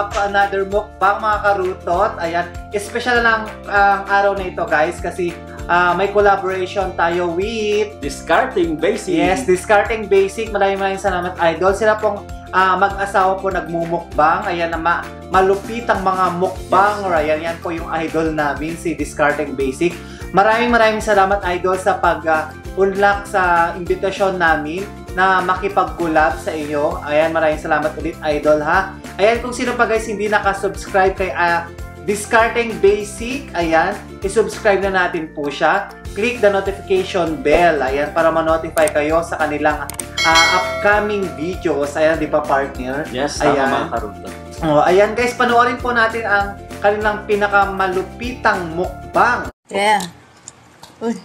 back to another mukbang mga karutot. Ayan, special lang ang araw na ito guys kasi may collaboration tayo with Discarding Basic. Yes, Discarding Basic. Maraming salamat idol. Sila pong mag-asawa po nagmumukbang. Ayan na malupit ang mga mukbang. Yes. Ayan, yan po yung idol namin, si Discarding Basic. Maraming salamat idol sa pag-unlock sa invitasyon namin na makipag-collab sa inyo. Ayan, maraming salamat ulit idol ha. Ayan, kung sino pa guys hindi nakasubscribe kay Discarding Basic, ayan, isubscribe na natin po siya. Click the notification bell, ayan, para ma-notify kayo sa kanilang upcoming videos. Ayan, di ba partner? Yes, ayan. Mga karutot. Oh, ayan guys, panoorin po natin ang kanilang pinakamalupitang mukbang. Yeah. Uy.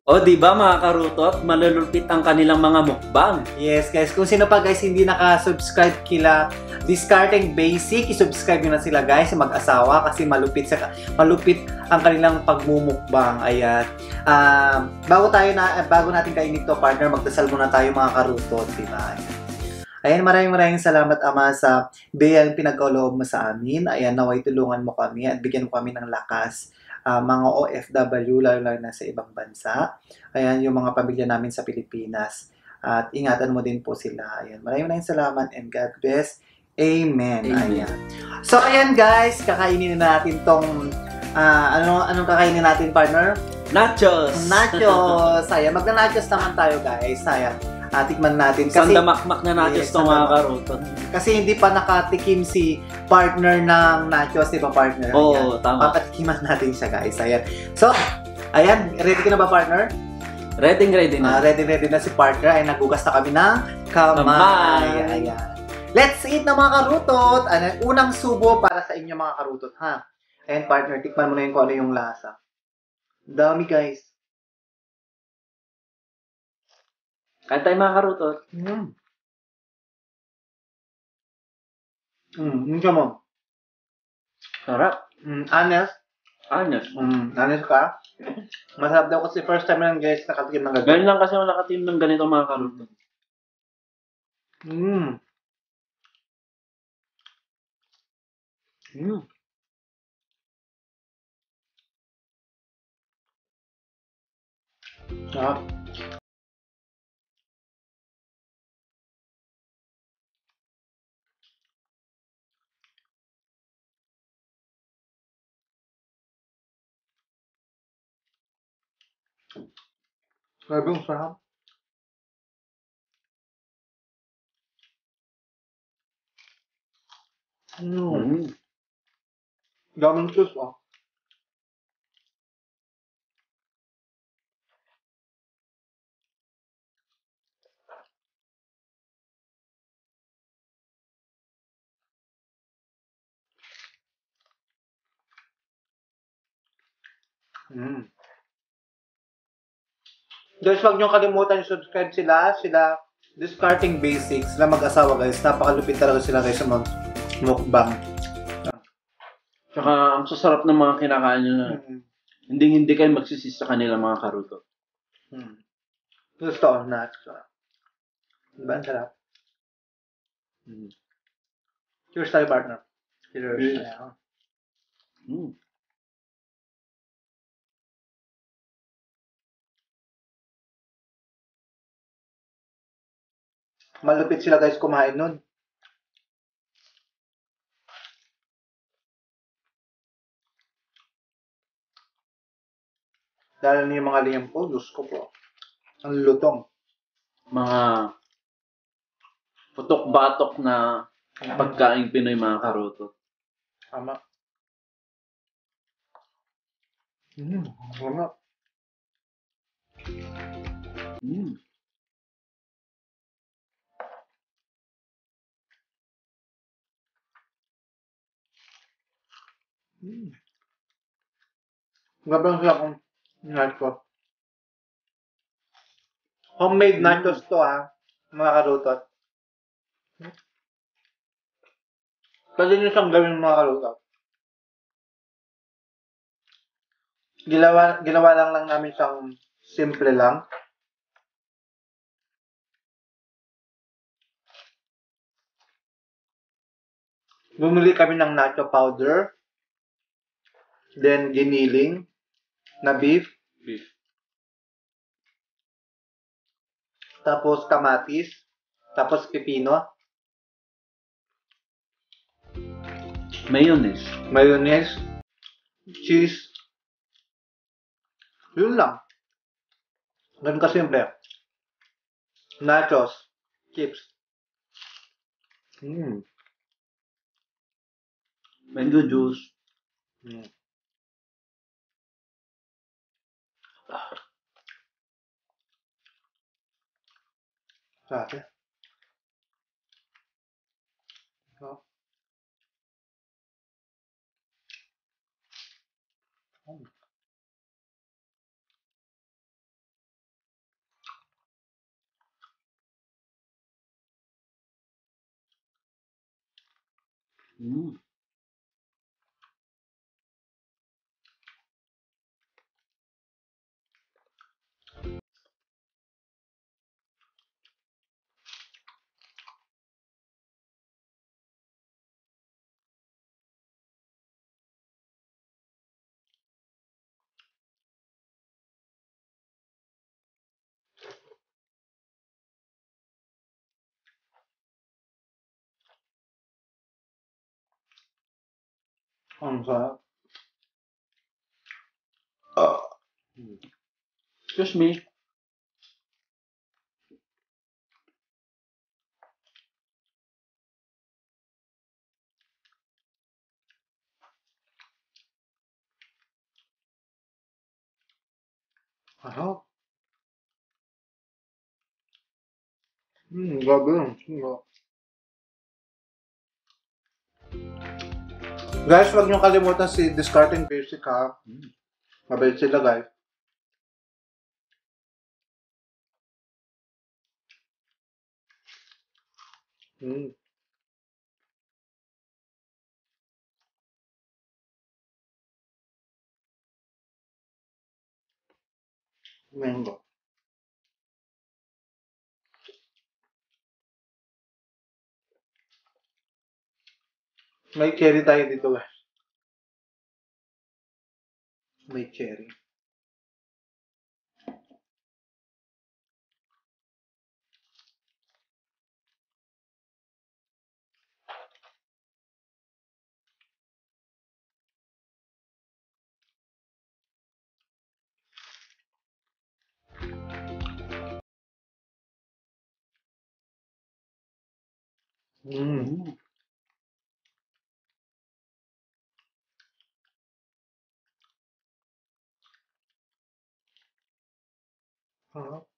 O, di ba mga karutot, malulupit ang kanilang mga mukbang. Yes guys, kung sino pa guys hindi nakasubscribe kila Discarding Basic, isubscribe nyo na sila guys, mag-asawa kasi malupit ang kanilang pagmumukbang. Ayan. Bago natin kainin to partner, magdasal muna tayo mga karutot, di ba? Ayan, maraming salamat Ama sa biyayang pinagkaloob mo sa amin. Ayan, naway tulungan mo kami at bigyan mo kami ng lakas. Mga OFW, lalo na sa ibang bansa. Ayan, yung mga pamilya namin sa Pilipinas. At ingatan mo din po sila. Ayan, maraming salamat and God bless. Amen. Ayan. So, ayan guys, kakainin na natin tong, anong kakainin natin partner? Nachos! Nachos! Ayan, magna-nachos naman tayo guys. Ayan, tikman natin. Kasi, sandamakmak na nachos to mga karutot. Kasi hindi pa nakatikim si partner ng nachos, di ba partner? Oo, tama. Papatikiman natin siya guys. Ayan. So, ayan, ready ka na ba partner? Ready na. Ready na si partner. Ay, nagugas na kami ng kamay. Ayan. Let's eat na mga karutot. Unang subo para sa inyo mga karutot, ha? Ayan partner, tikman mo na yun kung ano yung lasa. Dami guys. Kain tayo mga karutot. Yung siya mo. Sarap. Honest. Honest ka. Masarap daw kasi first time lang guys nakatikim ng ganito. Ganyan lang kasi ako nakatim ng ganito mga karutot. Sarap. Grabe yung sarap. Daming sauce, oh. Guys, huwag nyo kalimutan yung subscribe sila Discarding Basics, sila mag-asawa guys, napakalupit talaga sila guys sa mukbang. Tsaka ang sasarap ng mga kinakain nyo na hindi kayo magsisisi sa kanila mga karutot. Gusto ko na. Diba? Sarap. Cheers tayo partner. Cheers. Malupit sila guys kumain nun. Dahil yung mga liyempo, Diyos ko po. Ang lutong. Mga putok-batok na pagkain Pinoy mga karutot. Tama. Sarap. Grabe ang sarap ng nachos. Homemade nachos to, ha. mga karutot. Pwede nyo siyang gawin mga karutot. Ginawa lang namin siyang simple lang. Bumili kami ng nacho powder. Then, giniling na beef. Beef. Tapos, kamatis. Tapos, pipino. Mayonnaise. Mayonnaise. Cheese. Yun lang. Ganun kasimple. Nachos. Chips. Mango juice. Sabi. Oh. Mm. Ang sarap. Excuse me. Ano? Grabe yun. Guys, wag niyo kalimutan si Discarding Basic ha. Mabait sila guys. Mango. May cherry tayo dito guys. May cherry. Mm. Sarap.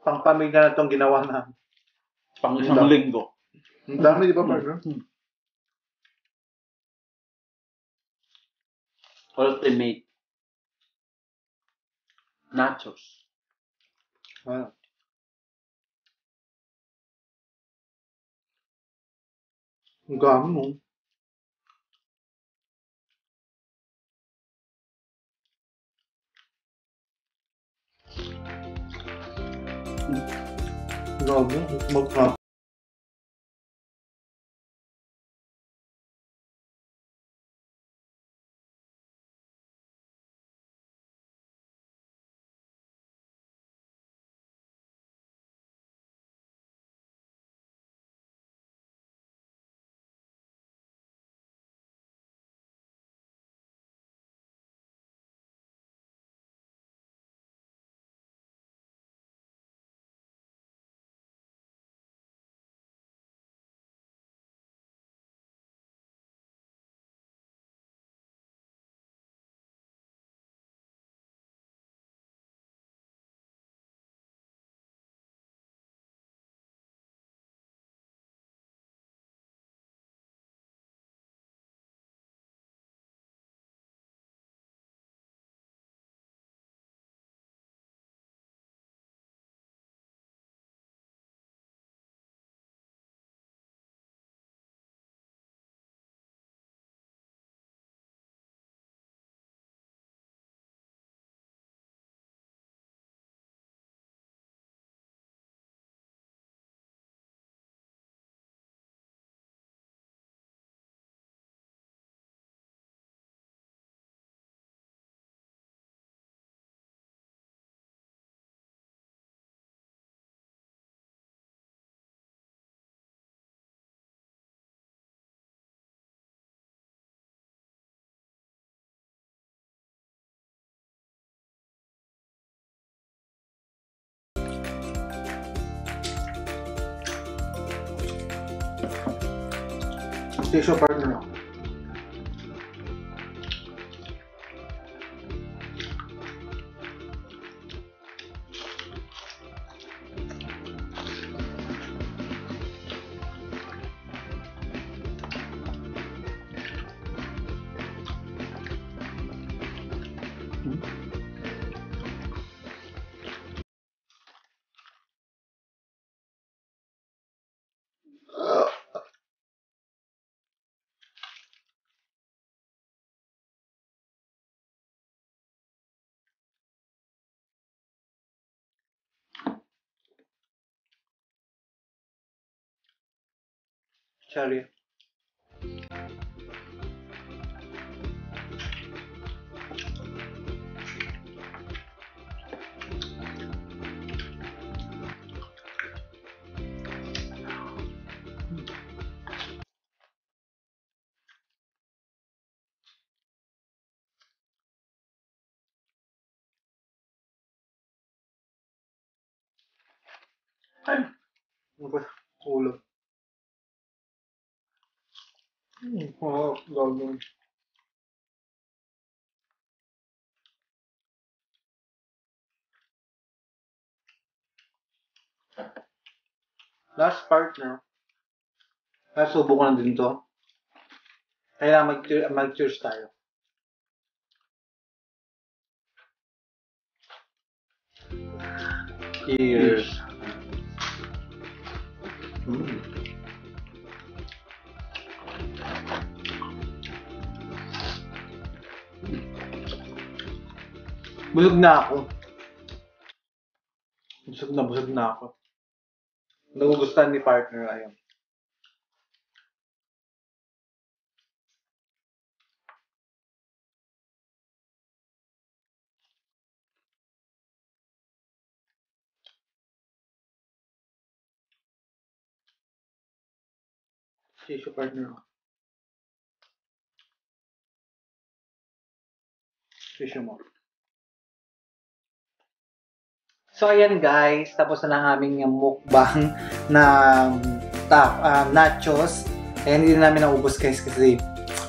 Pang-pamilya na itong ginawa na. Pang isang linggo. Ang dami, di ba, partner? Ultimate. Nachos. Ah. Ang dami mo. Grabe, mag Tissue partner. Cherry. Ay! Ano ba? Ulo. Oo, gagawin. Last partner. Nasubo ko na din to. Kailangan mag-cheers tayo. Cheers. Busog na ako. Busog na ako. Nagugustuhan ni partner, ayun. Tissue partner. Tissue mo. So, ayan guys. Tapos na ang aming mukbang na nachos. Ayan, hindi na namin naubos guys kasi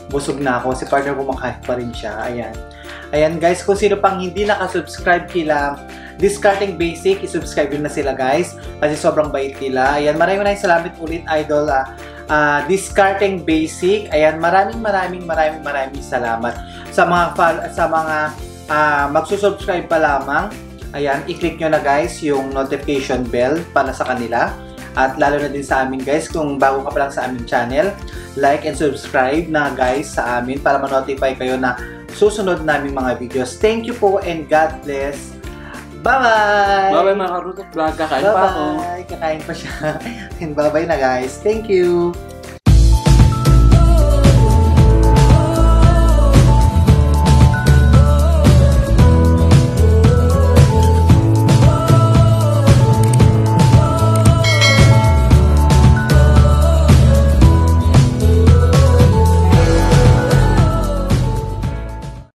busog na ako. Si partner kumakain pa rin siya. Ayan. Ayan guys, kung sino pang hindi nakasubscribe kila Discarding Basic, isubscribe yun na sila guys. Kasi sobrang bait nila. Ayan, maraming salamat ulit idol. Discarding Basic. Ayan, maraming salamat sa mga magsusubscribe pa lamang. Ayan, i-click nyo na guys yung notification bell para sa kanila. At lalo na din sa amin guys, kung bago ka pa lang sa aming channel, like and subscribe na guys sa amin para ma-notify kayo na susunod naming mga videos. Thank you po and God bless. Bye-bye! Bye-bye mga karutot vlog. Kakain pa ako. Bye-bye! Kakain pa siya. And bye-bye na guys. Thank you!